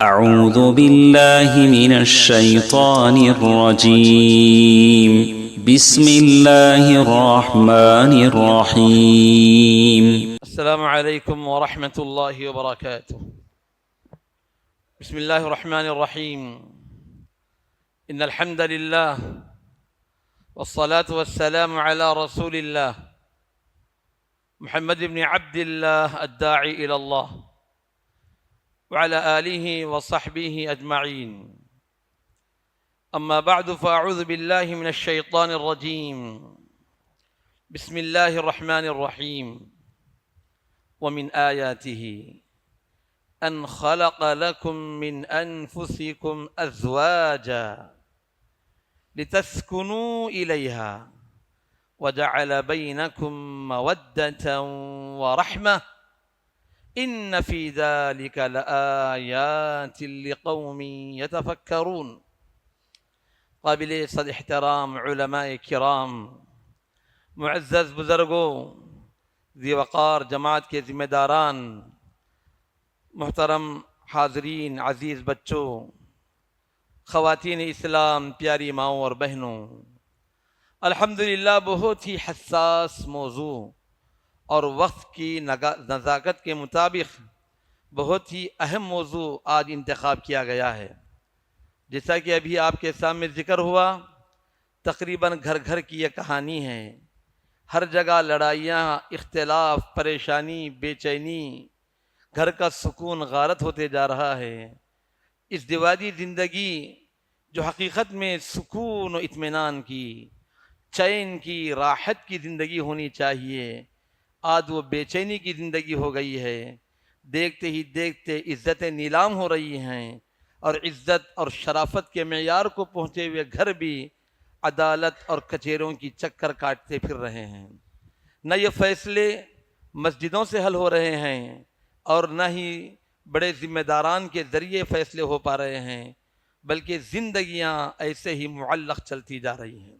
أعوذ بالله من الشيطان الرجيم بسم الله الرحمن الرحيم السلام عليكم ورحمة الله وبركاته. بسم الله الرحمن الرحيم. إن الحمد لله والصلاة والسلام على رسول الله محمد بن عبد الله الداعي إلى الله وعلى آله وصحبه أجمعين. أما بعد فأعوذ بالله من الشيطان الرجيم. بسم الله الرحمن الرحيم. ومن آياته أن خلق لكم من أنفسكم أزواجا لتسكنوا إليها وجعل بينكم مودة ورحمة إن في ذلك لآيات لقوم يتفكرون. قابل صد احترام علماء کرام، معزز بزرگوں، ذی وقار جماعت کے ذمہ داران، محترم حاضرین، عزیز بچوں، خواتین اسلام، پیاری ماؤں اور بہنوں، الحمدللہ بہت ہی حساس موضوع اور وقت کی نزاکت کے مطابق بہت ہی اہم موضوع آج انتخاب کیا گیا ہے۔ جیسا کہ ابھی آپ کے سامنے ذکر ہوا، تقریباً گھر گھر کی یہ کہانی ہے۔ ہر جگہ لڑائیاں، اختلاف، پریشانی، بے چینی، گھر کا سکون غارت ہوتے جا رہا ہے۔ اس دیواجی زندگی جو حقیقت میں سکون و اطمینان کی، چین کی، راحت کی زندگی ہونی چاہیے، آج وہ بے چینی کی زندگی ہو گئی ہے۔ دیکھتے ہی دیکھتے عزتیں نیلام ہو رہی ہیں، اور عزت اور شرافت کے معیار کو پہنچے ہوئے گھر بھی عدالت اور کچہریوں کی چکر کاٹتے پھر رہے ہیں۔ نہ یہ فیصلے مسجدوں سے حل ہو رہے ہیں، اور نہ ہی بڑے ذمہ داران کے ذریعے فیصلے ہو پا رہے ہیں، بلکہ زندگیاں ایسے ہی معلق چلتی جا رہی ہیں۔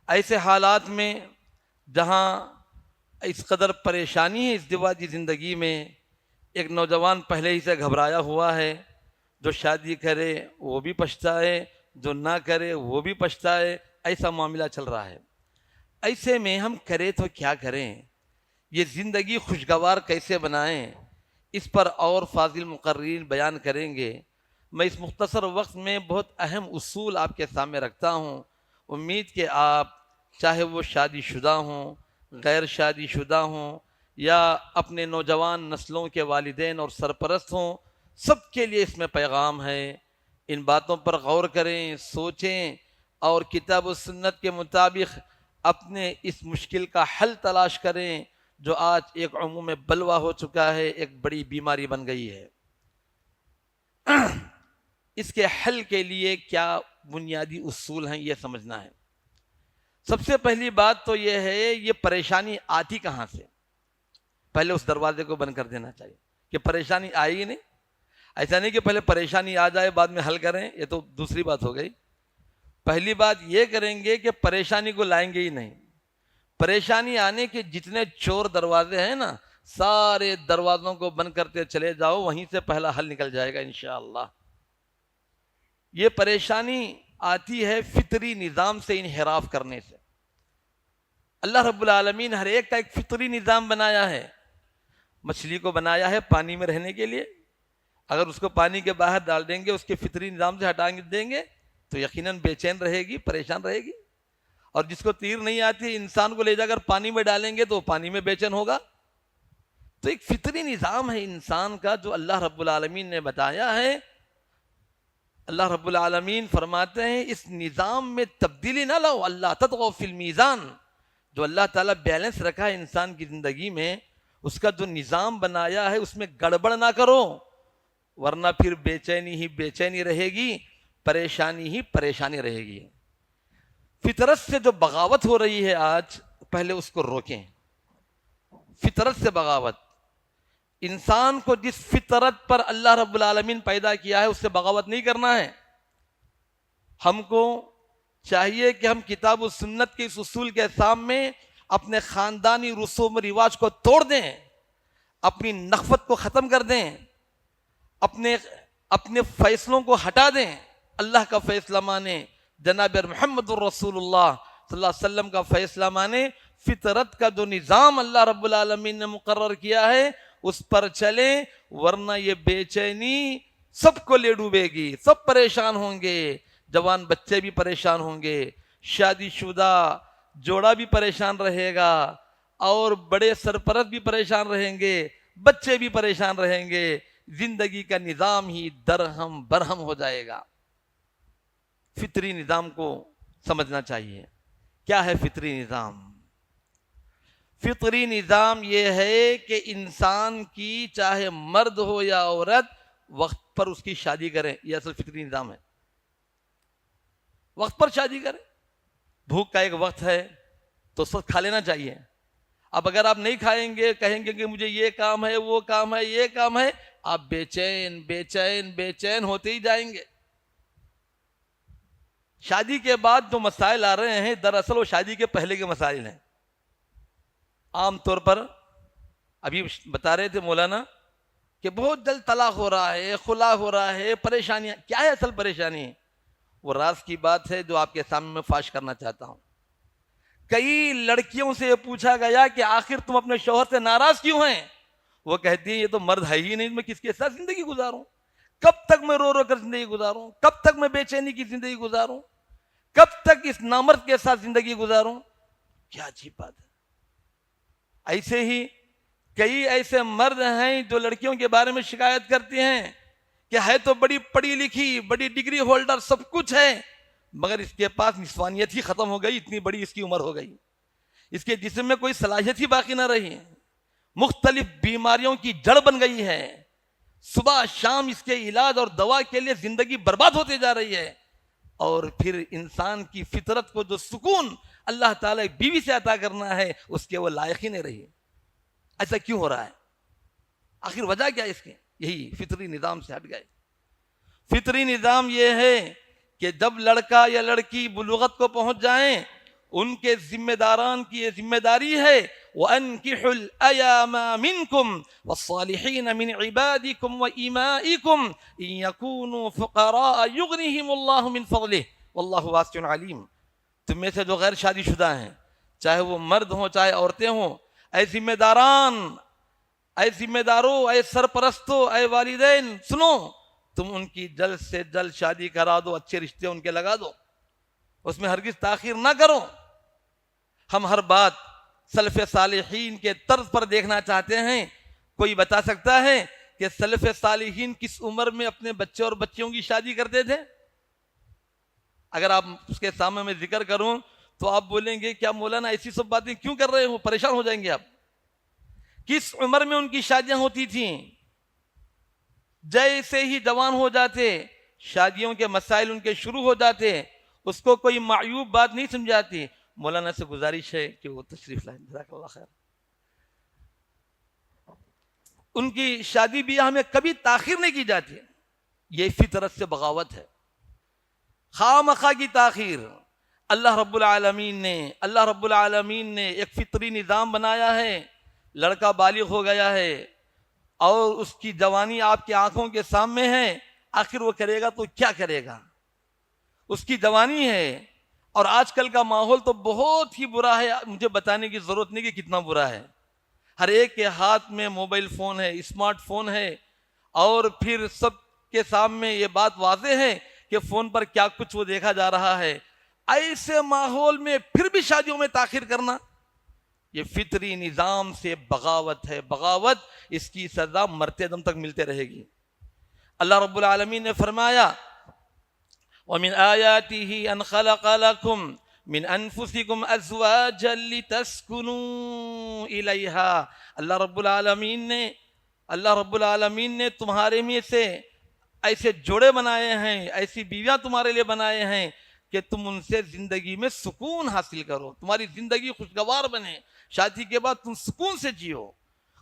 ایسے حالات میں جہاں اس قدر پریشانی ہے ازدواجی زندگی میں، ایک نوجوان پہلے ہی سے گھبرایا ہوا ہے۔ جو شادی کرے وہ بھی پچھتائے، جو نہ کرے وہ بھی پچھتائے، ایسا معاملہ چل رہا ہے۔ ایسے میں ہم کریں تو کیا کریں؟ یہ زندگی خوشگوار کیسے بنائیں؟ اس پر اور فاضل مقررین بیان کریں گے۔ میں اس مختصر وقت میں بہت اہم اصول آپ کے سامنے رکھتا ہوں۔ امید کہ آپ، چاہے وہ شادی شدہ ہوں، غیر شادی شدہ ہوں، یا اپنے نوجوان نسلوں کے والدین اور سرپرست ہوں، سب کے لیے اس میں پیغام ہے۔ ان باتوں پر غور کریں، سوچیں، اور کتاب و سنت کے مطابق اپنے اس مشکل کا حل تلاش کریں جو آج ایک عموم بلوہ ہو چکا ہے، ایک بڑی بیماری بن گئی ہے۔ اس کے حل کے لیے کیا بنیادی اصول ہیں، یہ سمجھنا ہے۔ سب سے پہلی بات تو یہ ہے، یہ پریشانی آتی کہاں سے؟ پہلے اس دروازے کو بند کر دینا چاہیے کہ پریشانی آئی ہی نہیں۔ ایسا نہیں کہ پہلے پریشانی آ جائے بعد میں حل کریں، یہ تو دوسری بات ہو گئی۔ پہلی بات یہ کریں گے کہ پریشانی کو لائیں گے ہی نہیں۔ پریشانی آنے کے جتنے چور دروازے ہیں نا، سارے دروازوں کو بند کرتے چلے جاؤ، وہیں سے پہلا حل نکل جائے گا انشاءاللہ۔ یہ پریشانی آتی ہے فطری نظام سے انحراف کرنے سے۔ اللہ رب العالمین ہر ایک کا ایک فطری نظام بنایا ہے۔ مچھلی کو بنایا ہے پانی میں رہنے کے لیے، اگر اس کو پانی کے باہر ڈال دیں گے، اس کے فطری نظام سے ہٹا دیں گے تو یقیناً بے چین رہے گی، پریشان رہے گی۔ اور جس کو تیر نہیں آتی، انسان کو لے جا کر پانی میں ڈالیں گے تو پانی میں بے چین ہوگا۔ تو ایک فطری نظام ہے انسان کا جو اللہ رب العالمین نے بتایا ہے۔ اللہ رب العالمین فرماتے ہیں اس نظام میں تبدیلی نہ لاؤ، اللہ تطغوا فی المیزان۔ جو اللہ تعالیٰ بیلنس رکھا ہے انسان کی زندگی میں، اس کا جو نظام بنایا ہے اس میں گڑبڑ نہ کرو، ورنہ پھر بے چینی ہی بے چینی رہے گی، پریشانی ہی پریشانی رہے گی۔ فطرت سے جو بغاوت ہو رہی ہے آج، پہلے اس کو روکیں۔ فطرت سے بغاوت، انسان کو جس فطرت پر اللہ رب العالمین پیدا کیا ہے اس سے بغاوت نہیں کرنا ہے۔ ہم کو چاہیے کہ ہم کتاب و سنت کے اس اصول کے سامنے اپنے خاندانی رسوم و رواج کو توڑ دیں، اپنی نخوت کو ختم کر دیں، اپنے اپنے فیصلوں کو ہٹا دیں، اللہ کا فیصلہ مانیں، جناب محمد الرسول اللہ صلی اللہ علیہ وسلم کا فیصلہ مانیں، فطرت کا جو نظام اللہ رب العالمین نے مقرر کیا ہے اس پر چلیں، ورنہ یہ بے چینی سب کو لے ڈوبے گی، سب پریشان ہوں گے، جوان بچے بھی پریشان ہوں گے، شادی شدہ جوڑا بھی پریشان رہے گا، اور بڑے سرپرست بھی پریشان رہیں گے، بچے بھی پریشان رہیں گے، زندگی کا نظام ہی درہم برہم ہو جائے گا۔ فطری نظام کو سمجھنا چاہیے۔ کیا ہے فطری نظام؟ فطری نظام یہ ہے کہ انسان کی چاہے مرد ہو یا عورت وقت پر اس کی شادی کریں، یہ اصل فطری نظام ہے۔ وقت پر شادی کریں، بھوک کا ایک وقت ہے تو اس وقت کھا لینا چاہیے۔ اب اگر آپ نہیں کھائیں گے، کہیں گے کہ مجھے یہ کام ہے، وہ کام ہے، یہ کام ہے، آپ بے چین بے چین بے چین ہوتے ہی جائیں گے۔ شادی کے بعد جو مسائل آ رہے ہیں دراصل وہ شادی کے پہلے کے مسائل ہیں۔ عام طور پر ابھی بتا رہے تھے مولانا کہ بہت جلد طلاق ہو رہا ہے، خلا ہو رہا ہے، پریشانیاں۔ کیا ہے اصل پریشانی؟ وہ راز کی بات ہے جو آپ کے سامنے میں فاش کرنا چاہتا ہوں۔ کئی لڑکیوں سے یہ پوچھا گیا کہ آخر تم اپنے شوہر سے ناراض کیوں ہیں؟ وہ کہتی ہیں یہ تو مرد ہے ہی نہیں، میں کس کے ساتھ زندگی گزاروں؟ کب تک میں رو رو کر زندگی گزاروں؟ کب تک میں بے چینی کی زندگی گزاروں؟ کب تک اس نامرد کے ساتھ زندگی گزاروں؟ کیا عجیب بات ہے۔ ایسے ہی کئی ایسے مرد ہیں جو لڑکیوں کے بارے میں شکایت کرتے ہیں کہ ہے تو بڑی پڑھی لکھی، بڑی ڈگری ہولڈر، سب کچھ ہے، مگر اس کے پاس نسوانیت ہی ختم ہو گئی، اتنی بڑی اس کی عمر ہو گئی، اس کے جسم میں کوئی صلاحیت ہی باقی نہ رہی، مختلف بیماریوں کی جڑ بن گئی ہے، صبح شام اس کے علاج اور دوا کے لیے زندگی برباد ہوتے جا رہی ہے، اور پھر انسان کی فطرت کو جو سکون اللہ تعالیٰ بیوی سے عطا کرنا ہے اس کے وہ لائق ہی نہیں رہی۔ ایسا کیوں ہو رہا ہے؟ آخر وجہ کیا ہے اس کے؟ یہی فطری نظام سے ہٹ گئے۔ فطری نظام یہ ہے کہ جب لڑکا یا لڑکی بلوغت کو پہنچ جائیں، ان کے ذمہ داران کی یہ ذمہ داری ہے وَأَنْكِحُوا الْأَيَامَ مِنْكُمْ وَالصَّالِحِينَ مِنْ عِبَادِكُمْ وَإِمَائِكُمْ إِنْ يَكُونُوا فُقَرَاءَ يُغْنِهِمُ اللَّهُ مِنْ فَضْلِهِ وَاللَّهُ وَاسِعٌ عَلِيمٌ۔ تم میں سے جو غیر شادی شدہ ہیں، چاہے وہ مرد ہوں چاہے عورتیں ہوں، اے ذمہ داران، اے ذمہ داروں، اے سرپرستوں، اے والدین، سنو، تم ان کی جلد سے جلد شادی کرا دو، اچھے رشتے ان کے لگا دو، اس میں ہرگز تاخیر نہ کرو۔ ہم ہر بات سلف صالحین کے طرز پر دیکھنا چاہتے ہیں۔ کوئی بتا سکتا ہے کہ سلف صالحین کس عمر میں اپنے بچے اور بچیوں کی شادی کرتے تھے؟ اگر آپ اس کے سامنے میں ذکر کروں تو آپ بولیں گے کیا مولانا ایسی سب باتیں کیوں کر رہے ہو، پریشان ہو جائیں گے آپ۔ کس عمر میں ان کی شادیاں ہوتی تھیں؟ جیسے ہی جوان ہو جاتے، شادیوں کے مسائل ان کے شروع ہو جاتے، اس کو کوئی معیوب بات نہیں سمجھاتی۔ مولانا سے گزارش ہے کہ وہ تشریف لائیں، جزاک اللہ خیر۔ ان کی شادی بیاہ میں کبھی تاخیر نہیں کی جاتی، یہ فطرت سے بغاوت ہے، خواہ مخواہ کی تاخیر۔ اللہ رب العالمین نے ایک فطری نظام بنایا ہے۔ لڑکا بالغ ہو گیا ہے اور اس کی جوانی آپ کی آنکھوں کے سامنے ہے، آخر وہ کرے گا تو کیا کرے گا؟ اس کی جوانی ہے، اور آج کل کا ماحول تو بہت ہی برا ہے، مجھے بتانے کی ضرورت نہیں کہ کتنا برا ہے۔ ہر ایک کے ہاتھ میں موبائل فون ہے، اسمارٹ فون ہے، اور پھر سب کے سامنے یہ بات واضح ہے کہ فون پر کیا کچھ وہ دیکھا جا رہا ہے۔ ایسے ماحول میں پھر بھی شادیوں میں تاخیر کرنا، یہ فطری نظام سے بغاوت ہے۔ بغاوت، اس کی سزا مرتے دم تک ملتے رہے گی۔ اللہ رب العالمین نے فرمایا وَمِنْ آيَاتِهِ أَنْ خَلَقَ لَكُمْ مِنْ أَنفُسِكُمْ أَزْوَاجًا لِتَسْكُنُوا إِلَيْهَا۔ اللہ رب العالمین نے تمہارے میں سے ایسے جوڑے بنائے ہیں، ایسی بیویاں تمہارے لیے بنائے ہیں کہ تم ان سے زندگی میں سکون حاصل کرو، تمہاری زندگی خوشگوار بنے، شادی کے بعد تم سکون سے جیو۔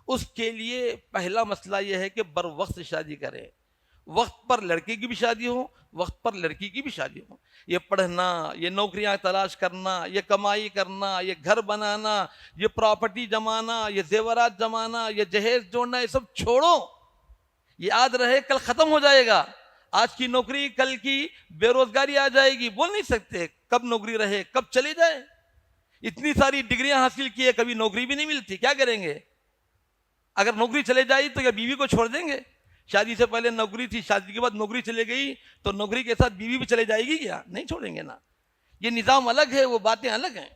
اس کے لیے پہلا مسئلہ یہ ہے کہ بر وقت شادی کرے، وقت پر لڑکے کی بھی شادی ہو، وقت پر لڑکی کی بھی شادی ہو۔ یہ پڑھنا، یہ نوکریاں تلاش کرنا، یہ کمائی کرنا، یہ گھر بنانا، یہ پراپرٹی جمانا، یہ زیورات جمانا، یہ جہیز جوڑنا، یہ سب چھوڑو۔ یہ یاد رہے کل ختم ہو جائے گا. آج کی نوکری کل کی بے روزگاری آ جائے گی, بول نہیں سکتے کب نوکری رہے کب چلی جائے. اتنی ساری ڈگریاں حاصل کی ہے, کبھی نوکری بھی نہیں ملتی, کیا کریں گے؟ اگر نوکری چلے جائے تو کیا بیوی کو چھوڑ دیں گے؟ شادی سے پہلے نوکری تھی, شادی کے بعد نوکری چلے گئی تو نوکری کے ساتھ بیوی بھی چلے جائے گی کیا؟ نہیں چھوڑیں گے نا. یہ نظام الگ ہے, وہ باتیں الگ ہیں.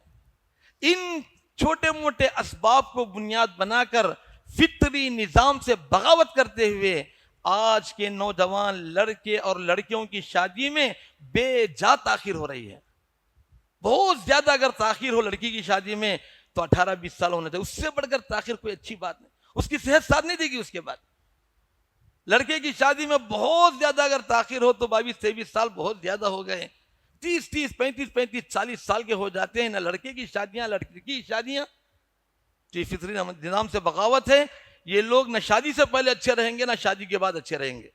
ان چھوٹے موٹے اسباب کو بنیاد بنا کر فطری نظام سے بغاوت کرتے ہوئے آج کے نوجوان لڑکے اور لڑکیوں کی شادی میں بے جا تاخیر ہو رہی ہے. بہت زیادہ اگر تاخیر ہو لڑکی کی شادی میں تو 18-20 سال ہونا چاہیے, اس سے بڑھ کر تاخیر کوئی اچھی بات نہیں. اس کی صحت ساتھ نہیں دے گی. اس کے بعد لڑکے کی شادی میں بہت زیادہ اگر تاخیر ہو تو 22-23 سال بہت زیادہ ہو گئے. 30-30, 35-35, 40 سال کے ہو جاتے ہیں. نہ لڑکے کی شادیاں لڑکی کی شادیاں. یہ فطری نظام سے بغاوت ہے. یہ لوگ نہ شادی سے پہلے اچھے رہیں گے نہ شادی کے بعد اچھے رہیں گے.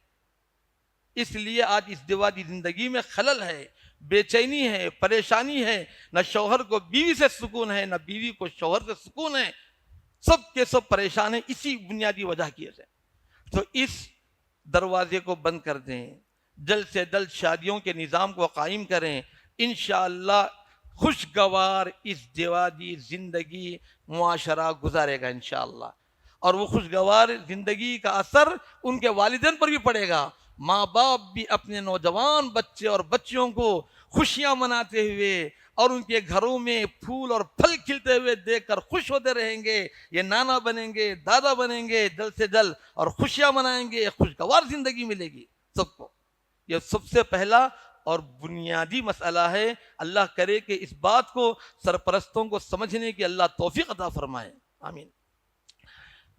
اس لیے آج ازدواجی زندگی میں خلل ہے, بے چینی ہے, پریشانی ہے. نہ شوہر کو بیوی سے سکون ہے نہ بیوی کو شوہر سے سکون ہے. سب کے سب پریشان ہیں اسی بنیادی وجہ کی وجہ سے. تو اس دروازے کو بند کر دیں, جلد سے جلد شادیوں کے نظام کو قائم کریں. انشاءاللہ خوشگوار ازدواجی زندگی معاشرہ گزارے گا انشاءاللہ. اور وہ خوشگوار زندگی کا اثر ان کے والدین پر بھی پڑے گا. ماں باپ بھی اپنے نوجوان بچے اور بچیوں کو خوشیاں مناتے ہوئے اور ان کے گھروں میں پھول اور پھل کھلتے ہوئے دیکھ کر خوش ہوتے رہیں گے. یہ نانا بنیں گے, دادا بنیں گے جلد سے جلد اور خوشیاں منائیں گے. خوشگوار زندگی ملے گی سب کو. یہ سب سے پہلا اور بنیادی مسئلہ ہے. اللہ کرے کہ اس بات کو سرپرستوں کو سمجھنے کی اللہ توفیق عطا فرمائے, آمین.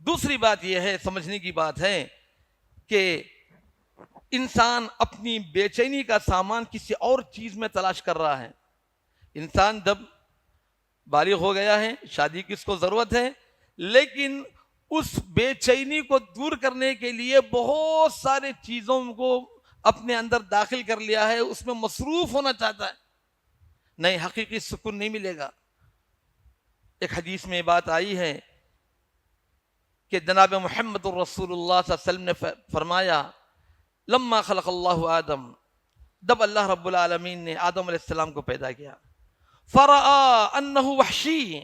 دوسری بات یہ ہے, سمجھنے کی بات ہے کہ انسان اپنی بے چینی کا سامان کسی اور چیز میں تلاش کر رہا ہے. انسان جب بالغ ہو گیا ہے, شادی کی اس کو ضرورت ہے, لیکن اس بے چینی کو دور کرنے کے لیے بہت سارے چیزوں کو اپنے اندر داخل کر لیا ہے, اس میں مصروف ہونا چاہتا ہے. نہیں, حقیقی سکون نہیں ملے گا. ایک حدیث میں بات آئی ہے کہ جناب محمد الرسول اللہ صلی اللہ علیہ وسلم نے فرمایا, لما خلق اللہ آدم, جب اللہ رب العالمین نے آدم علیہ السلام کو پیدا کیا, فرآ انہ وحشی,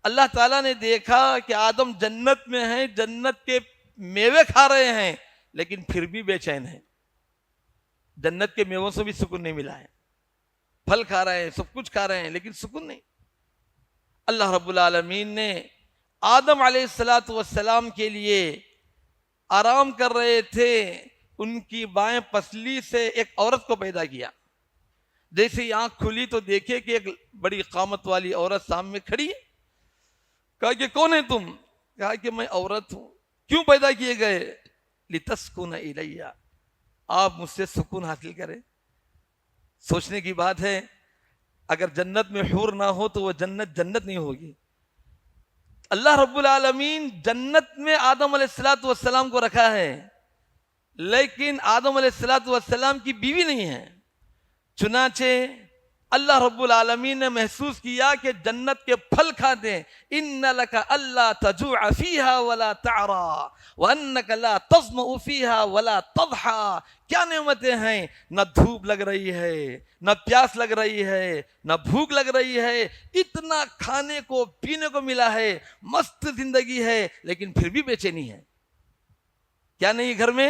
اللہ تعالیٰ نے دیکھا کہ آدم جنت میں ہیں, جنت کے میوے کھا رہے ہیں, لیکن پھر بھی بے چین ہیں. جنت کے میووں سے بھی سکون نہیں ملا ہے. پھل کھا رہے ہیں, سب کچھ کھا رہے ہیں, لیکن سکون نہیں. اللہ رب العالمین نے آدم علیہ السلام کے لیے آرام کر رہے تھے, ان کی بائیں پسلی سے ایک عورت کو پیدا کیا. جیسے ہی آنکھ کھلی تو دیکھے کہ ایک بڑی قامت والی عورت سامنے کھڑی ہے. کہا کہ کون ہے تم؟ کہا کہ میں عورت ہوں. کیوں پیدا کیے گئے؟ لتسکن الیہ, آپ مجھ سے سکون حاصل کریں. سوچنے کی بات ہے, اگر جنت میں حور نہ ہو تو وہ جنت جنت نہیں ہوگی. اللہ رب العالمین جنت میں آدم علیہ السلام کو رکھا ہے, لیکن آدم علیہ السلام کی بیوی نہیں ہے. چنانچہ اللہ رب العالمین نے محسوس کیا کہ جنت کے پھل کھا دیں. ان لک الا تجوع فیہا ولا تعرا وانک لا تظمأ فیہا ولا تضحا. کیا نعمتیں ہیں, نہ دھوپ لگ رہی ہے, نہ پیاس لگ رہی ہے, نہ بھوک لگ رہی ہے, اتنا کھانے کو پینے کو ملا ہے, مست زندگی ہے, لیکن پھر بھی بے چینی ہے. کیا نہیں گھر میں؟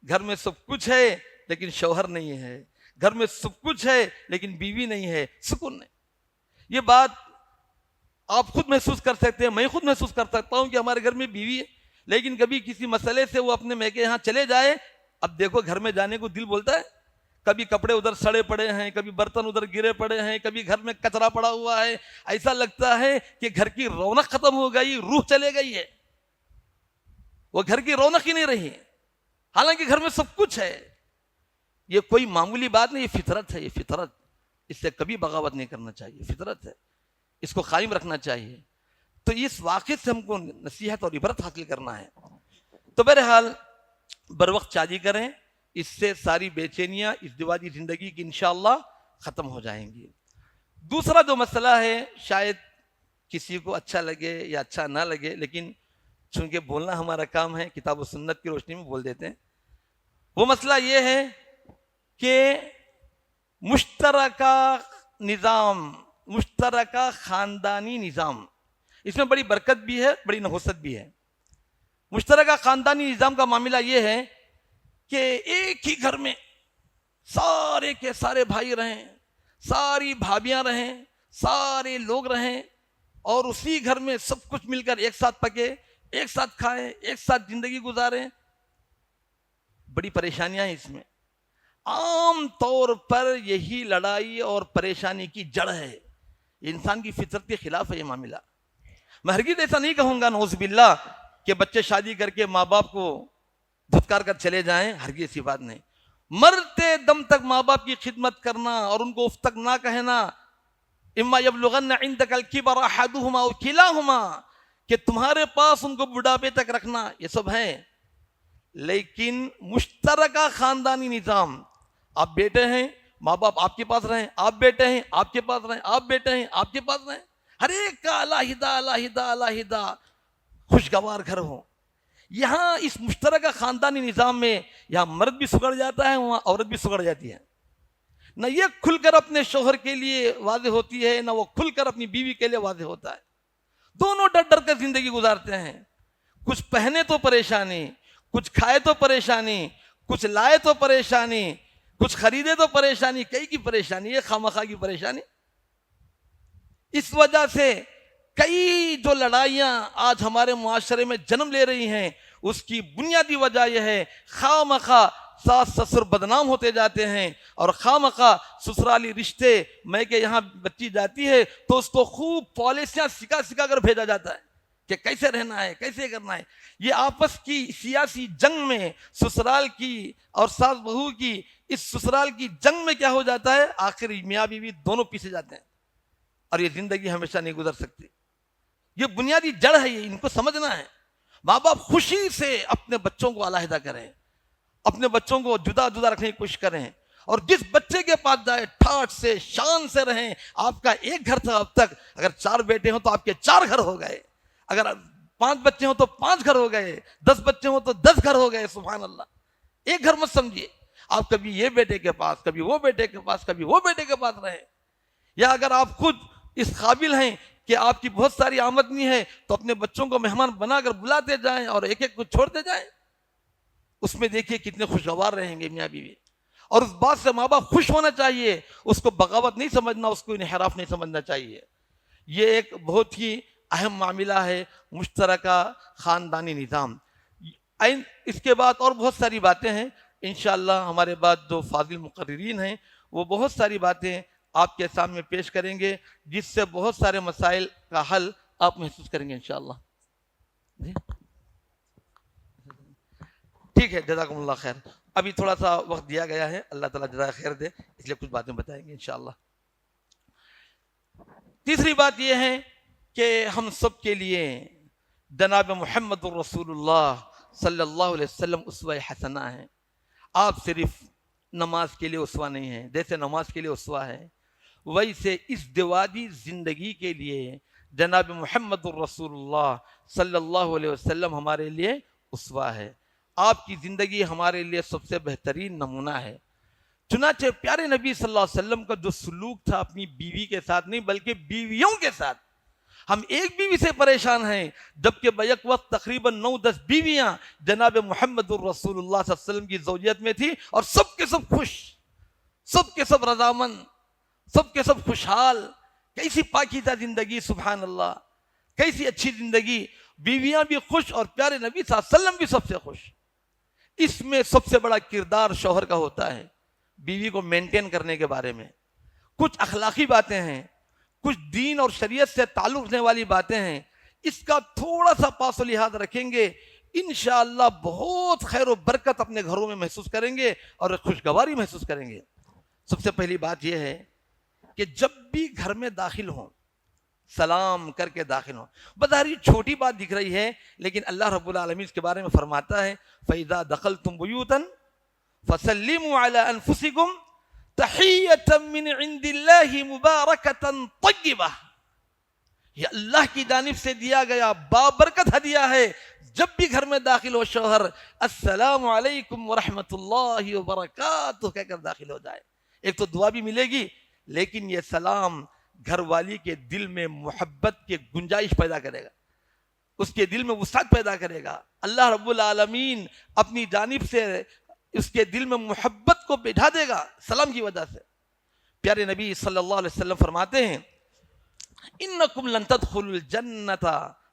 گھر میں سب کچھ ہے لیکن شوہر نہیں ہے. گھر میں سب کچھ ہے لیکن بیوی نہیں ہے, سکون نہیں. یہ بات آپ خود محسوس کر سکتے ہیں, میں خود محسوس کر سکتا ہوں کہ ہمارے گھر میں بیوی ہے, لیکن کبھی کسی مسئلے سے وہ اپنے میکے یہاں چلے جائے, اب دیکھو گھر میں جانے کو دل بولتا ہے. کبھی کپڑے ادھر سڑے پڑے ہیں, کبھی برتن ادھر گرے پڑے ہیں, کبھی گھر میں کچرا پڑا ہوا ہے. ایسا لگتا ہے کہ گھر کی رونق ختم ہو گئی, روح چلے گئی ہے, وہ گھر کی رونق ہی نہیں رہی, حالانکہ گھر میں سب کچھ ہے. یہ کوئی معمولی بات نہیں, یہ فطرت ہے. یہ فطرت, اس سے کبھی بغاوت نہیں کرنا چاہیے. فطرت ہے, اس کو قائم رکھنا چاہیے. تو اس واقعے سے ہم کو نصیحت اور عبرت حاصل کرنا ہے. تو بہرحال بر وقت شادی کریں, اس سے ساری بے چینیاں ازدواجی زندگی کی انشاءاللہ ختم ہو جائیں گی. دوسرا جو مسئلہ ہے, شاید کسی کو اچھا لگے یا اچھا نہ لگے, لیکن چونکہ بولنا ہمارا کام ہے، کتاب و سنت کی روشنی میں بول دیتے ہیں. وہ مسئلہ یہ ہے کہ مشترکہ نظام، مشترکہ خاندانی نظام، اس میں بڑی برکت بھی ہے، بڑی نحوست بھی ہے. مشترکہ خاندانی نظام کا معاملہ یہ ہے کہ ایک ہی گھر میں سارے کے سارے بھائی رہیں، ساری بھابیاں رہیں، سارے لوگ رہیں، اور اسی گھر میں سب کچھ مل کر ایک ساتھ پکے، ایک ساتھ کھائیں، ایک ساتھ زندگی گزاریں. بڑی پریشانیاں ہیں اس میں. عام طور پر یہی لڑائی اور پریشانی کی جڑ ہے. انسان کی فطرت کے خلاف ہے یہ معاملہ. میں ہرگز ایسا نہیں کہوں گا نعوذ باللہ کہ بچے شادی کر کے ماں باپ کو دھتکار کر چلے جائیں، ہرگز ایسی بات نہیں. مرتے دم تک ماں باپ کی خدمت کرنا اور ان کو اف تک نہ کہنا، اما یبلغن عندک الکبر احدہما او کلاہما، کہ تمہارے پاس ان کو بڑھاپے تک رکھنا، یہ سب ہے. لیکن مشترکہ خاندانی نظام، آپ بیٹے ہیں، ماں باپ آپ کے پاس رہیں، آپ بیٹے ہیں آپ کے پاس رہیں، آپ بیٹے ہیں آپ کے پاس رہیں، ہر ایک کا علیحدہ علیحدہ علیحدہ خوشگوار گھر ہو. یہاں اس مشترکہ خاندانی نظام میں یہاں مرد بھی سگڑ جاتا ہے، وہاں عورت بھی سگڑ جاتی ہے. نہ یہ کھل کر اپنے شوہر کے لیے واضح ہوتی ہے، نہ وہ کھل کر اپنی بیوی کے لیے واضح ہوتا ہے. دونوں ڈر ڈر کر زندگی گزارتے ہیں. کچھ پہنے تو پریشانی، کچھ کھائے تو پریشانی، کچھ لائے تو پریشانی، کچھ خریدے تو پریشانی، کئی کی پریشانی ہے، خامخواہ کی پریشانی. اس وجہ سے کئی جو لڑائیاں آج ہمارے معاشرے میں جنم لے رہی ہیں، اس کی بنیادی وجہ یہ ہے خامخواہ ساس سسر بدنام ہوتے جاتے ہیں، اور خامخواہ سسرالی رشتے میں کہ یہاں بچی جاتی ہے تو اس کو خوب پالیسیاں سکھا سکھا کر بھیجا جاتا ہے کہ کیسے رہنا ہے، کیسے کرنا ہے. یہ آپس کی سیاسی جنگ میں سسرال کی اور ساس بہو کی اس سسرال کی جنگ میں کیا ہو جاتا ہے، آخر میاں بیوی دونوں پیچھے جاتے ہیں، اور یہ زندگی ہمیشہ نہیں گزر سکتی. یہ بنیادی جڑ ہے، یہ ان کو سمجھنا ہے. ماں باپ خوشی سے اپنے بچوں کو علیحدہ کریں، اپنے بچوں کو جدا جدا رکھنے کی کوشش کریں، اور جس بچے کے پاس جائے ٹھاٹ سے شان سے رہیں. آپ کا ایک گھر تھا اب تک، اگر 4 بیٹے ہوں تو آپ کے 4 گھر ہو گئے، اگر 5 بچے ہوں تو 5 گھر ہو گئے، 10 بچے ہوں تو 10 گھر ہو گئے. سبحان اللہ. ایک گھر مت سمجھیے. آپ کبھی یہ بیٹے کے پاس، کبھی وہ بیٹے کے پاس، کبھی وہ بیٹے کے پاس رہیں. یا اگر آپ خود اس قابل ہیں کہ آپ کی بہت ساری آمدنی ہے تو اپنے بچوں کو مہمان بنا کر بلاتے جائیں اور ایک ایک کو چھوڑتے جائیں. اس میں دیکھیے کتنے خوشگوار رہیں گے میاں بیوی. اور اس بات سے ماں باپ خوش ہونا چاہیے، اس کو بغاوت نہیں سمجھنا، اس کو انحراف نہیں سمجھنا چاہیے. یہ ایک بہت ہی اہم معاملہ ہے مشترکہ خاندانی نظام. اس کے بعد اور بہت ساری باتیں ہیں. انشاءاللہ ہمارے بعد جو فاضل مقررین ہیں وہ بہت ساری باتیں آپ کے سامنے پیش کریں گے، جس سے بہت سارے مسائل کا حل آپ محسوس کریں گے انشاءاللہ. جی ٹھیک ہے، جزاکم اللہ خیر. ابھی تھوڑا سا وقت دیا گیا ہے، اللہ تعالیٰ جزائے خیر دے، اس لیے کچھ باتیں بتائیں گے انشاءاللہ. تیسری بات یہ ہے کہ ہم سب کے لیے جناب محمد الرسول اللہ صلی اللہ علیہ وسلم اسوہ حسنہ ہیں. آپ صرف نماز کے لیے اسوہ نہیں ہیں، جیسے نماز کے لیے اسوہ ہے ویسے اس دیواجی زندگی کے لیے جناب محمد الرسول اللہ صلی اللہ علیہ وسلم ہمارے لیے اسوہ ہے. آپ کی زندگی ہمارے لیے سب سے بہترین نمونہ ہے. چنانچہ پیارے نبی صلی اللہ علیہ وسلم کا جو سلوک تھا اپنی بیوی کے ساتھ نہیں بلکہ بیویوں کے ساتھ. ہم ایک بیوی سے پریشان ہیں جبکہ بیک وقت تقریباً 9-10 بیویاں جناب محمد الرسول اللہ صلی اللہ علیہ وسلم کی زوجیت میں تھی، اور سب کے سب خوش، سب کے سب رضامند، سب کے سب خوشحال. کیسی پاکیزہ زندگی، سبحان اللہ، کیسی اچھی زندگی. بیویاں بھی خوش اور پیارے نبی صلی اللہ علیہ وسلم بھی سب سے خوش. اس میں سب سے بڑا کردار شوہر کا ہوتا ہے بیوی کو مینٹین کرنے کے بارے میں. کچھ اخلاقی باتیں ہیں، کچھ دین اور شریعت سے تعلق رکھنے والی باتیں ہیں. اس کا تھوڑا سا پاس و لحاظ رکھیں گے، انشاءاللہ بہت خیر و برکت اپنے گھروں میں محسوس کریں گے اور خوشگواری محسوس کریں گے. سب سے پہلی بات یہ ہے کہ جب بھی گھر میں داخل ہوں سلام کر کے داخل ہوں. بظاہر یہ چھوٹی بات دکھ رہی ہے لیکن اللہ رب العالمین اس کے بارے میں فرماتا ہے فَإِذَا دَخَلْتُمْ بُيُوتًا فَسَلِّمُوا عَلَىٰ أَنفُسِكُمْ تَحِيَّةً مِّنْ عِنْدِ اللَّهِ مُبَارَكَةً طَيِّبَةً. یہ اللہ کی جانب سے دیا گیا بابرکت ہدیہ ہے. جب بھی گھر میں داخل ہو شوہر السلام علیکم ورحمۃ اللہ وبرکاتہ کہہ کر داخل ہو جائے. ایک تو دعا بھی ملے گی، لیکن یہ سلام گھر والی کے دل میں محبت کی گنجائش پیدا کرے گا، اس کے دل میں وسعت پیدا کرے گا. اللہ رب العالمین اپنی جانب سے اس کے دل میں محبت کو بٹھا دے گا سلام کی وجہ سے. پیارے نبی صلی اللہ علیہ وسلم فرماتے ہیں انکم لن تدخلوا الجنۃ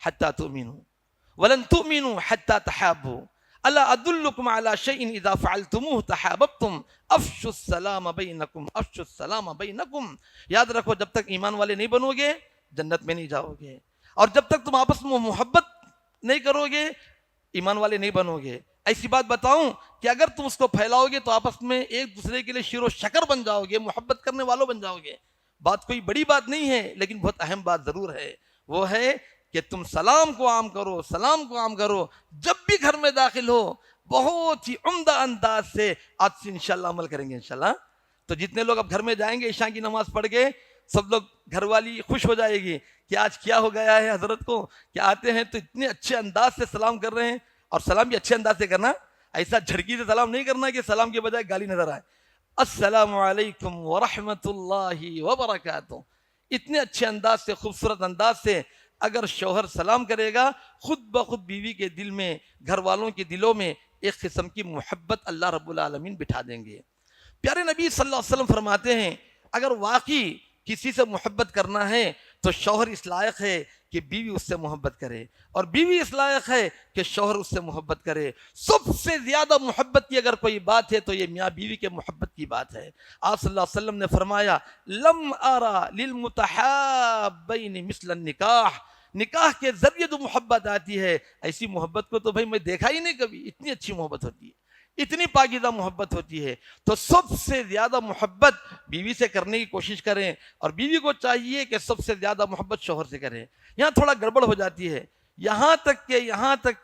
حتی تؤمنوا ولن تؤمنوا حتی تحابوا الا ادلکم علی شیء اذا فعلتموه تحاببتم افشوا السلام بینکم افشوا السلام بینکم. یاد رکھو جب تک ایمان والے نہیں بنو گے جنت میں نہیں جاؤ گے، اور جب تک تم آپس میں محبت نہیں کرو گے ایمان والے نہیں بنو گے. ایسی بات بتاؤں کہ اگر تم اس کو پھیلاؤ گے تو آپس میں ایک دوسرے کے لیے شیر و شکر بن جاؤ گے، محبت کرنے والوں بن جاؤ گے. بات کوئی بڑی بات نہیں ہے، لیکن بہت اہم بات ضرور ہے، وہ ہے کہ تم سلام کو عام کرو، سلام کو عام کرو. جب بھی گھر میں داخل ہو بہت ہی عمدہ انداز سے آج سے انشاءاللہ عمل کریں گے انشاءاللہ. تو جتنے لوگ اب گھر میں جائیں گے عشاء کی نماز پڑھ کے، سب لوگ گھر والی خوش ہو جائے گی کہ آج کیا ہو گیا ہے حضرت کو کہ آتے ہیں تو اتنے اچھے انداز سے سلام کر رہے ہیں. اور سلام بھی اچھے انداز سے کرنا، ایسا جھڑکی سے سلام نہیں کرنا کہ سلام کے بجائے گالی نظر آئے. السلام علیکم ورحمۃ اللہ وبرکاتہ. اتنے اچھے انداز سے، خوبصورت انداز سے اگر شوہر سلام کرے گا خود بخود بیوی کے دل میں، گھر والوں کے دلوں میں ایک قسم کی محبت اللہ رب العالمین بٹھا دیں گے. پیارے نبی صلی اللہ علیہ وسلم فرماتے ہیں اگر واقعی کسی سے محبت کرنا ہے تو شوہر اس لائق ہے کہ بیوی اس سے محبت کرے، اور بیوی اس لائق ہے کہ شوہر اس سے محبت کرے. سب سے زیادہ محبت کی اگر کوئی بات ہے تو یہ میاں بیوی کے محبت کی بات ہے. آپ صلی اللہ علیہ وسلم نے فرمایا لم ارا للمتحابین مثل النکاح. نکاح کے ذریعے جو محبت آتی ہے ایسی محبت کو تو بھائی میں دیکھا ہی نہیں کبھی. اتنی اچھی محبت ہوتی ہے، اتنی پاکیزہ محبت ہوتی ہے. تو سب سے زیادہ محبت بیوی سے کرنے کی کوشش کریں، اور بیوی کو چاہیے کہ سب سے زیادہ محبت شوہر سے کریں. یہاں تھوڑا گڑبڑ ہو جاتی ہے، یہاں تک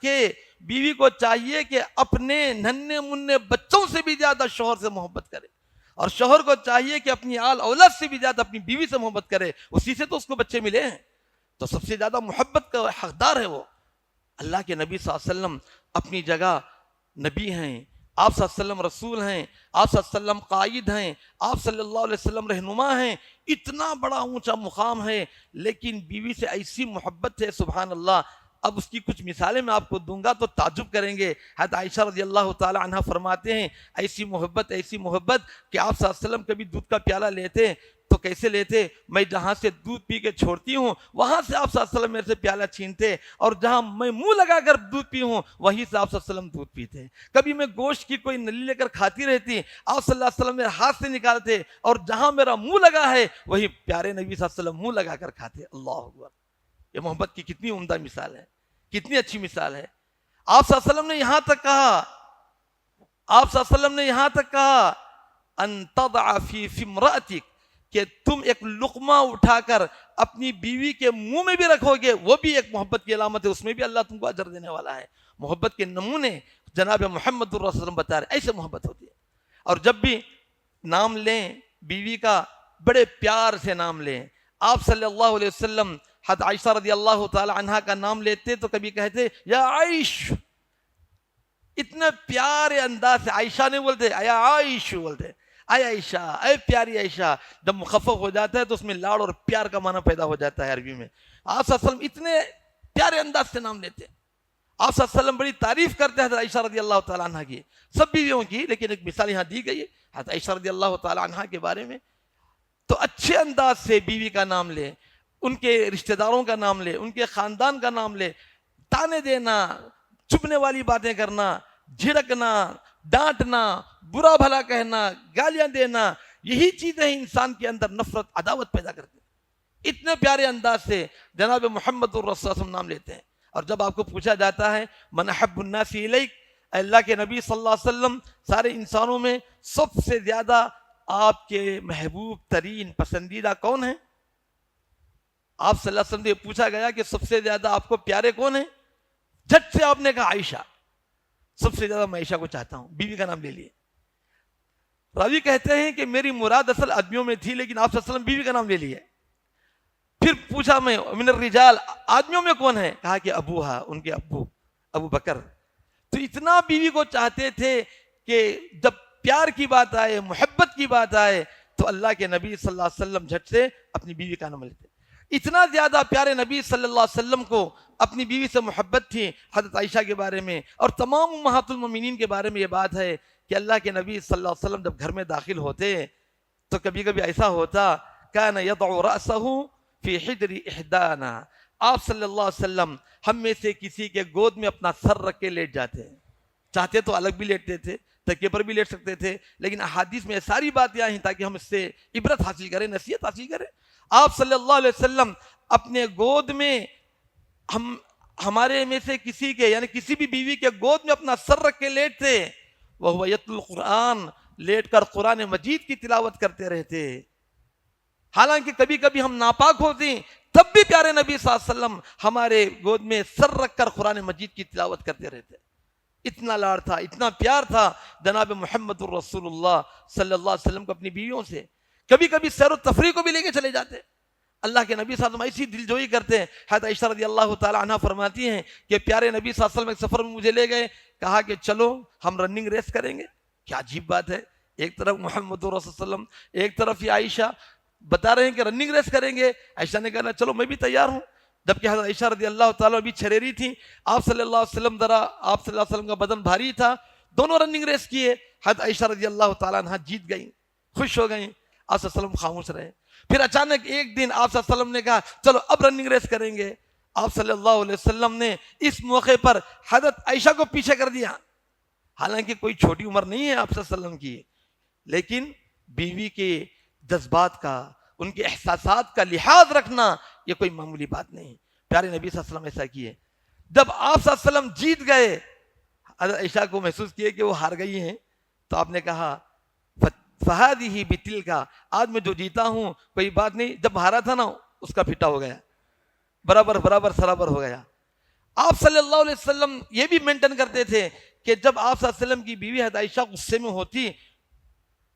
کہ بیوی کو چاہیے کہ اپنے ننھے منھے بچوں سے بھی زیادہ شوہر سے محبت کرے، اور شوہر کو چاہیے کہ اپنی آل اولاد سے بھی زیادہ اپنی بیوی سے محبت کرے. اسی سے تو اس کو بچے ملے ہیں، تو سب سے زیادہ محبت کا حقدار ہے وہ. اللہ کے نبی صلی اللہ علیہ وسلم اپنی جگہ نبی ہیں، آپ صلی اللہ علیہ وسلم رسول ہیں، آپ صلی اللہ علیہ وسلم قائد ہیں، آپ صلی اللہ علیہ وسلم رہنما ہیں. اتنا بڑا اونچا مقام ہے، لیکن بیوی سے ایسی محبت ہے سبحان اللہ. اب اس کی کچھ مثالیں میں آپ کو دوں گا تو تعجب کریں گے. حضرت عائشہ رضی اللہ تعالی عنہ فرماتے ہیں ایسی محبت کہ آپ صلی اللہ علیہ وسلم کبھی دودھ کا پیالہ لیتے تو کیسے لیتے، میں جہاں سے دودھ پی کے چھوڑتی ہوں وہاں سے آپ صلی اللہ علیہ وسلم میرے سے پیالہ چھینتے، اور جہاں میں منہ لگا کر دودھ پی ہوں وہیں سے آپ صلی اللہ علیہ وسلم دودھ پیتے. کبھی میں گوشت کی کوئی نلی لے کر کھاتی رہتی، آپ صلی اللہ علیہ وسلم میرے ہاتھ سے نکالتے، اور جہاں میرا منہ لگا ہے وہی پیارے نبی صلی اللہ علیہ وسلم منہ لگا کر کھاتے. اللہ اکبر. یہ محبت کی کتنی عمدہ مثال ہے، کتنی اچھی مثال ہے. آپ صلی اللہ علیہ وسلم نے یہاں تک کہا ان تضع فی امرأتک، کہ تم ایک لقمہ اٹھا کر اپنی بیوی کے منہ میں بھی رکھو گے، وہ بھی ایک محبت کی علامت ہے، اس میں بھی اللہ تم کو اجر دینے والا ہے. محبت کے نمونے جناب محمد الرسول صلی اللہ علیہ وسلم بتا رہے، ایسے محبت ہوتی ہے. اور جب بھی نام لیں بیوی کا بڑے پیار سے نام لیں. آپ صلی اللہ علیہ وسلم حضرت عائشہ رضی اللہ تعالی عنہا کا نام لیتے تو کبھی کہتے یا عائش، اتنے پیارے انداز سے. عائشہ نہیں بولتے، یا عائش بولتے، اے عائشہ، اے پیاری عائشہ. جب مخفف ہو جاتا ہے تو اس میں لاڑ اور پیار کا معنی پیدا ہو جاتا ہے عربی میں. آپ صلی اللہ علیہ وسلم اتنے پیارے انداز سے نام لیتے. آپ صلی اللہ علیہ وسلم بڑی تعریف کرتے ہیں حضرت عائشہ رضی اللہ تعالیٰ عنہ کی، سب بیویوں کی، لیکن ایک مثال یہاں دی گئی ہے حضرت عائشہ رضی اللہ تعالیٰ عنہ کے بارے میں. تو اچھے انداز سے بیوی کا نام لیں، ان کے رشتہ داروں کا نام لیں، ان کے خاندان کا نام لیں. تانے دینا، چبھنے والی باتیں کرنا، جھڑکنا، ڈانٹنا، برا بھلا کہنا، گالیاں دینا، یہی چیزیں انسان کے اندر نفرت، عداوت پیدا کرتے ہیں. اتنے پیارے انداز سے جناب محمد الرسول صلی اللہ علیہ وسلم نام لیتے ہیں. اور جب آپ کو پوچھا جاتا ہے من احب الناس الیک، اللہ کے نبی صلی اللہ علیہ وسلم سارے انسانوں میں سب سے زیادہ آپ کے محبوب ترین پسندیدہ کون ہیں؟ آپ صلی اللہ علیہ وسلم سے پوچھا گیا کہ سب سے زیادہ آپ کو پیارے کون ہیں؟ جھٹ سے آپ نے کہا عائشہ. سب سے زیادہ میں عائشہ کو چاہتا ہوں. بیوی کا نام لے لیے. راوی کہتے ہیں کہ میری مراد اصل آدمیوں میں تھی، لیکن آپ صلی اللہ علیہ وسلم بیوی کا نام لے لیے. پھر پوچھا میں من الرجال، آدمیوں میں کون ہے؟ کہا کہ ابوہا، ان کے ابو. ابو بکر تو اتنا بیوی کو چاہتے تھے کہ جب پیار کی بات آئے، محبت کی بات آئے تو اللہ کے نبی صلی اللہ علیہ وسلم جھٹ سے اپنی بیوی کا نام لیتے. اتنا زیادہ پیارے نبی صلی اللہ علیہ وسلم کو اپنی بیوی سے محبت تھی. حضرت عائشہ کے بارے میں اور تمام امہات المومنین کے بارے میں یہ بات ہے کہ اللہ کے نبی صلی اللہ علیہ وسلم جب گھر میں داخل ہوتے تو کبھی کبھی ایسا ہوتا کان یضع رأسہ فی حجر احدانا، آپ صلی اللہ علیہ وسلم ہم میں سے کسی کے گود میں اپنا سر رکھ کے لیٹ جاتے ہیں. چاہتے تو الگ بھی لیٹتے تھے، تکیے پر بھی لیٹ سکتے تھے، لیکن احادیث میں ساری باتیں آئیں تاکہ ہم اس سے عبرت حاصل کریں، نصیحت حاصل کریں. آپ صلی اللہ علیہ وسلم اپنے گود میں ہمارے میں سے کسی کے یعنی کسی بھی بیوی کے گود میں اپنا سر رکھ کے لیٹتے، وَهُوَ يَتْلُو الْقُرْآنَ، لیٹ کر قرآن مجید کی تلاوت کرتے رہتے. حالانکہ کبھی کبھی ہم ناپاک ہوتے تب بھی پیارے نبی صلی اللہ علیہ وسلم ہمارے گود میں سر رکھ کر قرآن مجید کی تلاوت کرتے رہتے. اتنا لاڑ تھا، اتنا پیار تھا جناب محمد الرسول اللہ صلی اللہ علیہ وسلم کو اپنی بیویوں سے. کبھی کبھی سیر و تفریح کو بھی لے کے چلے جاتے. اللہ کے نبی صلی اللہ علیہ وسلم ایسی دلجوئی کرتے ہیں. حضرت عائشہ رضی اللہ تعالی عنہ فرماتی ہیں کہ پیارے نبی صلی اللہ علیہ وسلم ایک سفر میں مجھے لے گئے، کہا کہ چلو ہم رننگ ریس کریں گے. کیا عجیب بات ہے، ایک طرف محمد رسول اللہ صلی اللہ علیہ وسلم، ایک طرف یہ عائشہ بتا رہے ہیں کہ رننگ ریس کریں گے. عائشہ نے کہا چلو میں بھی تیار ہوں. جبکہ حضرت عائشہ رضی اللہ تعالیٰ بھی چھریری تھی، آپ صلی اللہ علیہ وسلم آپ صلی اللہ علیہ وسلم کا بدن بھاری تھا. دونوں رننگ ریس کیے. حضرت عائشہ رضی اللہ تعالیٰ عنہ جیت گئیں، خوش ہو گئیں. آپ صلی اللہ علیہ وسلم خاموش رہے. پھر اچانک ایک دن آپ صلی اللہ علیہ وسلم نے کہا چلو اب رننگ ریس کریں گے. آپ صلی اللہ علیہ وسلم نے اس موقع پر حضرت عائشہ کو پیچھے کر دیا. حالانکہ کوئی چھوٹی عمر نہیں ہے آپ صلی اللہ علیہ وسلم کی، لیکن بیوی کے جذبات کا، ان کے احساسات کا لحاظ رکھنا یہ کوئی معمولی بات نہیں. پیارے نبی صلی اللہ علیہ وسلم ایسا کیے. جب آپ صلی اللہ علیہ وسلم جیت گئے، حضرت عائشہ کو محسوس کیے کہ وہ ہار گئی ہیں، تو آپ نے کہا فَهَذِهِ بِتِلْكَ، آج میں جو جیتا ہوں کوئی بات نہیں، جب ہارا تھا نا اس کا پھٹا ہو گیا، برابر برابر ہو گیا. آپ صلی اللہ علیہ وسلم یہ بھی مینٹین کرتے تھے کہ جب آپ صلی اللہ علیہ وسلم کی بیوی حضرت عائشہ غصے میں ہوتی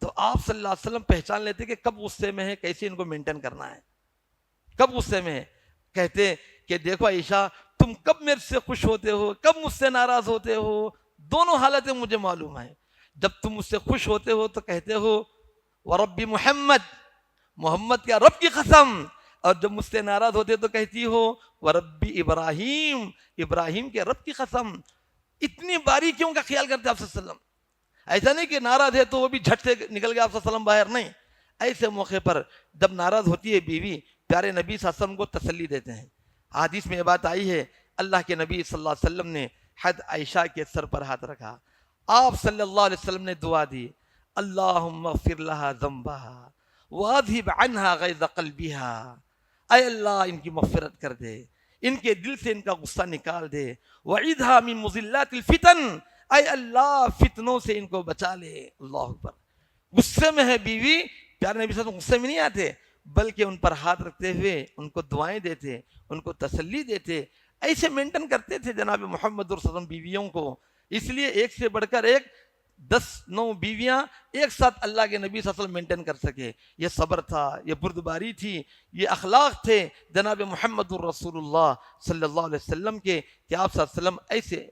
تو آپ صلی اللہ علیہ وسلم پہچان لیتے کہ کب غصے میں ہے، کیسے ان کو مینٹین کرنا ہے، کب غصے میں ہے. کہتے کہ دیکھو عائشہ تم کب میرے سے خوش ہوتے ہو، کب مجھ سے ناراض ہوتے ہو، دونوں حالتیں مجھے معلوم ہیں. جب تم مجھ سے خوش ہوتے ہو تو کہتے ہو وَرَبِّ محمد، محمد کے رب کی قسم، اور جب مجھ سے ناراض ہوتے تو کہتی ہو وَرَبِّ ابراہیم، ابراہیم کے رب کی قسم. اتنی باریکیوں کا خیال کرتے آپ صلی اللہ علیہ وسلم. ایسا نہیں کہ ناراض ہے تو وہ بھی جھٹ سے نکل گیا آپ صلی اللہ علیہ وسلم باہر، نہیں. ایسے موقع پر جب ناراض ہوتی ہے بیوی، پیارے نبی صلی اللہ علیہ وسلم کو تسلی دیتے ہیں. حدیث میں یہ بات آئی ہے، اللہ کے نبی صلی اللہ علیہ وسلم نے حضرت عائشہ کے سر پر ہاتھ رکھا. آپ صلی اللہ علیہ وسلم نے دعا دی اللہم اغفر لہا ذنبہا واذہب عنہا غیظ قلبہا. اے اللہ ان کی مغفرت کر دے، ان کے دل سے ان کا غصہ نکال دے. وعیدھا من مضلات الفتن، اے اللہ فتنوں سے ان کو بچا لے. اللہ اکبر. غصے میں ہے بیوی، پیارے نبی صلی اللہ علیہ وسلم غصے میں نہیں آتے بلکہ ان پر ہاتھ رکھتے ہوئے ان کو دعائیں دیتے، ان کو تسلی دیتے. ایسے مینٹین کرتے تھے جناب محمد رسول اللہ بیویوں کو. اس لیے ایک سے بڑھ کر ایک 10-9 بیویاں ایک ساتھ اللہ کے نبی صلی اللہ علیہ وسلم مینٹین کر سکے. یہ صبر تھا، یہ بردباری تھی، یہ اخلاق تھے جناب محمد الرسول اللہ صلی اللہ علیہ وسلم کے کہ آپ صلی اللہ علیہ وسلم ایسے.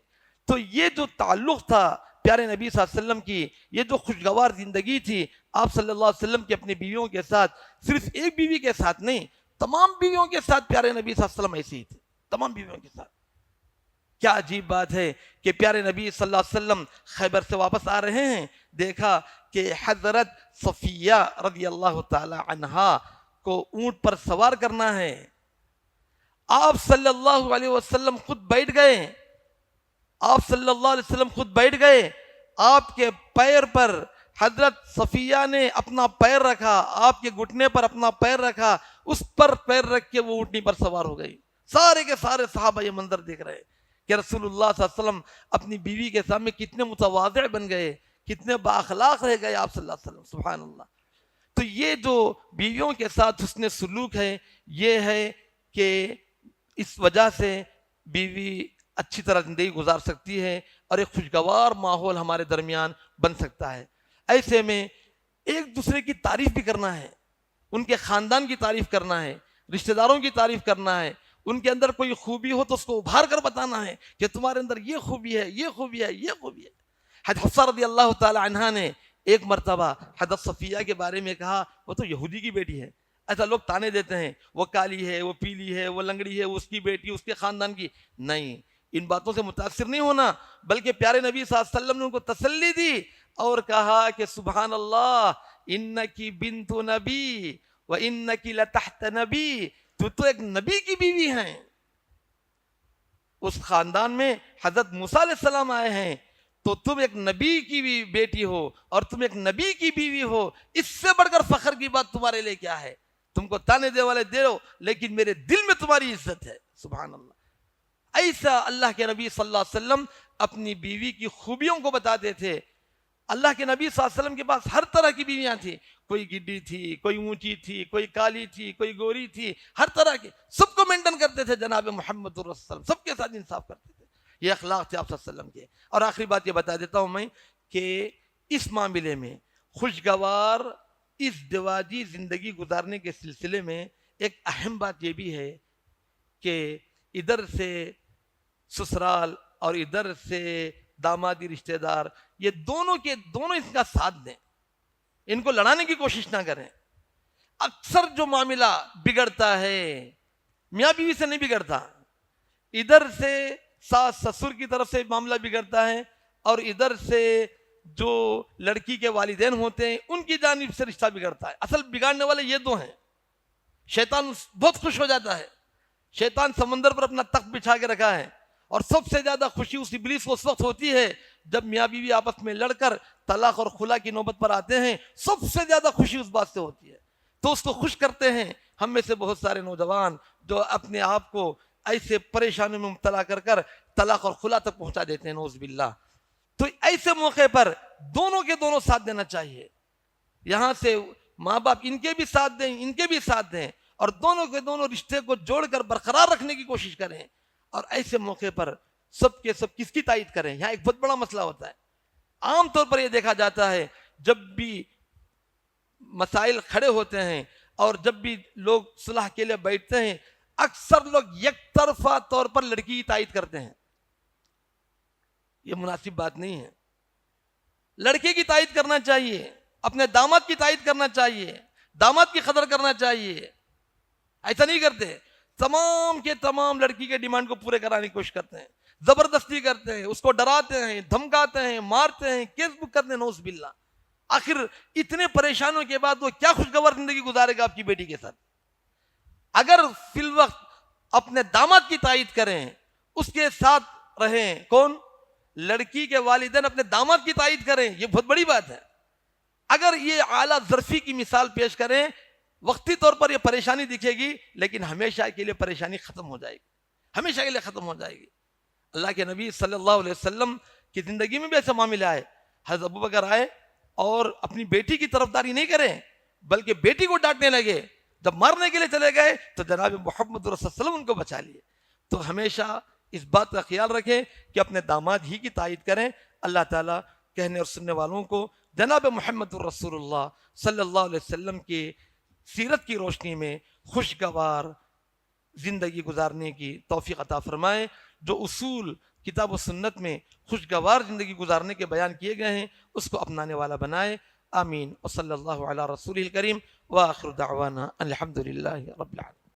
تو یہ جو تعلق تھا پیارے نبی صلی اللہ علیہ وسلم کی، یہ جو خوشگوار زندگی تھی آپ صلی اللہ علیہ وسلم کی اپنی بیویوں کے ساتھ، صرف ایک بیوی کے ساتھ نہیں، تمام بیویوں کے ساتھ پیارے نبی صلی اللہ علیہ وسلم ایسے ہی تھے، تمام بیویوں کے ساتھ. کیا عجیب بات ہے کہ پیارے نبی صلی اللہ علیہ وسلم خیبر سے واپس آ رہے ہیں، دیکھا کہ حضرت صفیہ رضی اللہ تعالی عنہا کو اونٹ پر سوار کرنا ہے. آپ صلی اللہ علیہ وسلم خود بیٹھ گئے، آپ صلی اللہ علیہ وسلم خود بیٹھ گئے. آپ کے پیر پر حضرت صفیہ نے اپنا پیر رکھا، آپ کے گھٹنے پر اپنا پیر رکھا، اس پر پیر رکھ کے وہ اونٹنی پر سوار ہو گئی. سارے کے سارے صحابہ یہ منظر دیکھ رہے کہ رسول اللہ صلی اللہ علیہ وسلم اپنی بیوی کے سامنے کتنے متواضع بن گئے، کتنے بااخلاق رہ گئے آپ صلی اللہ علیہ وسلم. سبحان اللہ. تو یہ جو بیویوں کے ساتھ حسن سلوک ہے، یہ ہے کہ اس وجہ سے بیوی اچھی طرح زندگی گزار سکتی ہے اور ایک خوشگوار ماحول ہمارے درمیان بن سکتا ہے. ایسے میں ایک دوسرے کی تعریف بھی کرنا ہے، ان کے خاندان کی تعریف کرنا ہے، رشتہ داروں کی تعریف کرنا ہے، ان کے اندر کوئی خوبی ہو تو اس کو ابھار کر بتانا ہے کہ تمہارے اندر یہ خوبی ہے، یہ خوبی ہے، یہ خوبی ہے۔ حضرت حفصہ رضی اللہ تعالی عنہا نے ایک مرتبہ حضرت صفیہ کے بارے میں کہا وہ تو یہودی کی بیٹی ہے۔ ایسا لوگ تانے دیتے ہیں، وہ کالی ہے، وہ پیلی ہے، وہ لنگڑی ہے، اس کی بیٹی، اس کے خاندان کی۔ نہیں، ان باتوں سے متاثر نہیں ہونا، بلکہ پیارے نبی صلی اللہ علیہ وسلم نے ان کو تسلی دی اور کہا کہ سبحان اللہ انکی بنت نبی و انکی لتحت نبی، تو ایک نبی کی بیوی ہیں، اس خاندان میں حضرت موسیٰ علیہ السلام آئے ہیں، تو تم ایک نبی کی بھی بیٹی ہو اور تم ایک نبی کی بیوی ہو، اس سے بڑھ کر فخر کی بات تمہارے لیے کیا ہے؟ تم کو تانے دے والے دے ہو لیکن میرے دل میں تمہاری عزت ہے۔ سبحان اللہ۔ ایسا اللہ کے نبی صلی اللہ علیہ وسلم اپنی بیوی کی خوبیوں کو بتاتے تھے۔ اللہ کے نبی صلی اللہ علیہ وسلم کے پاس ہر طرح کی بیویاں تھیں، کوئی گڈی تھی، کوئی اونچی تھی، کوئی کالی تھی، کوئی گوری تھی، ہر طرح کی، سب کو مینٹین کرتے تھے جناب محمد رسول اللہ، سب کے ساتھ انصاف کرتے تھے۔ یہ اخلاق تھے آپ صلی اللہ علیہ وسلم کے۔ اور آخری بات یہ بتا دیتا ہوں میں کہ اس معاملے میں خوشگوار اس دواجی زندگی گزارنے کے سلسلے میں ایک اہم بات یہ بھی ہے کہ ادھر سے سسرال اور ادھر سے دامادی رشتہ دار، یہ دونوں کے دونوں اس کا ساتھ دیں، ان کو لڑانے کی کوشش نہ کریں۔ اکثر جو معاملہ بگڑتا ہے میاں بیوی سے نہیں بگڑتا، ادھر سے ساس سسر کی طرف سے معاملہ بگڑتا ہے اور ادھر سے جو لڑکی کے والدین ہوتے ہیں ان کی جانب سے رشتہ بگڑتا ہے۔ اصل بگاڑنے والے یہ دو ہیں۔ شیطان بہت خوش ہو جاتا ہے، شیطان سمندر پر اپنا تخت بچھا کے رکھا ہے، اور سب سے زیادہ خوشی اس ابلیس کو اس وقت ہوتی ہے جب میاں بیوی آپس میں لڑ کر طلاق اور خلا کی نوبت پر آتے ہیں، سب سے زیادہ خوشی اس بات سے ہوتی ہے، تو اس کو خوش کرتے ہیں۔ ہم میں سے بہت سارے نوجوان جو اپنے آپ کو ایسے پریشانیوں میں مبتلا کر کر طلاق اور خلا تک پہنچا دیتے ہیں، نعوذ باللہ۔ تو ایسے موقع پر دونوں کے دونوں ساتھ دینا چاہیے، یہاں سے ماں باپ ان کے بھی ساتھ دیں، ان کے بھی ساتھ دیں، اور دونوں کے دونوں رشتے کو جوڑ کر برقرار رکھنے کی کوشش کریں۔ اور ایسے موقع پر سب کے سب کس کی تائید کریں؟ یہاں ایک بہت بڑا مسئلہ ہوتا ہے۔ عام طور پر یہ دیکھا جاتا ہے جب بھی مسائل کھڑے ہوتے ہیں اور جب بھی لوگ صلح کے لیے بیٹھتے ہیں، اکثر لوگ یک طرفہ طور پر لڑکی کی تائید کرتے ہیں۔ یہ مناسب بات نہیں ہے۔ لڑکے کی تائید کرنا چاہیے، اپنے داماد کی تائید کرنا چاہیے، داماد کی قدر کرنا چاہیے۔ ایسا نہیں کرتے، تمام کے تمام لڑکی کے ڈیمانڈ کو پورے کرانے کی کوشش کرتے ہیں، زبردستی کرتے ہیں، اس کو ڈراتے ہیں، دھمکاتے ہیں، مارتے ہیں، کیس بک کرتے ہیں، نعوذ باللہ۔ آخر اتنے پریشانوں کے بعد وہ کیا خوشگوار زندگی گزارے گا آپ کی بیٹی کے ساتھ؟ اگر فی الوقت اپنے داماد کی تائید کریں، اس کے ساتھ رہیں، کون؟ لڑکی کے والدین اپنے داماد کی تائید کریں، یہ بہت بڑی بات ہے۔ اگر یہ اعلیٰ ظرفی کی مثال پیش کریں، وقتی طور پر یہ پریشانی دکھے گی لیکن ہمیشہ کے لیے پریشانی ختم ہو جائے گی، ہمیشہ کے لیے ختم ہو جائے گی۔ اللہ کے نبی صلی اللہ علیہ وسلم کی زندگی میں بھی ایسا معاملہ آئے، حضرت ابوبکر آئے اور اپنی بیٹی کی طرفداری نہیں کریں بلکہ بیٹی کو ڈانٹنے لگے، جب مارنے کے لیے چلے گئے تو جناب محمد رسول اللہ علیہ وسلم ان کو بچا لیے۔ تو ہمیشہ اس بات کا خیال رکھیں کہ اپنے داماد ہی کی تائید کریں۔ اللہ تعالیٰ کہنے اور سننے والوں کو جناب محمد رسول اللہ صلی اللہ علیہ وسلم کی سیرت کی روشنی میں خوشگوار زندگی گزارنے کی توفیق عطا فرمائے۔ جو اصول کتاب و سنت میں خوشگوار زندگی گزارنے کے بیان کیے گئے ہیں اس کو اپنانے والا بنائے۔ آمین۔ وصلی اللہ علی رسول الکریم وآخر دعوانا الحمدللہ رب العالمین۔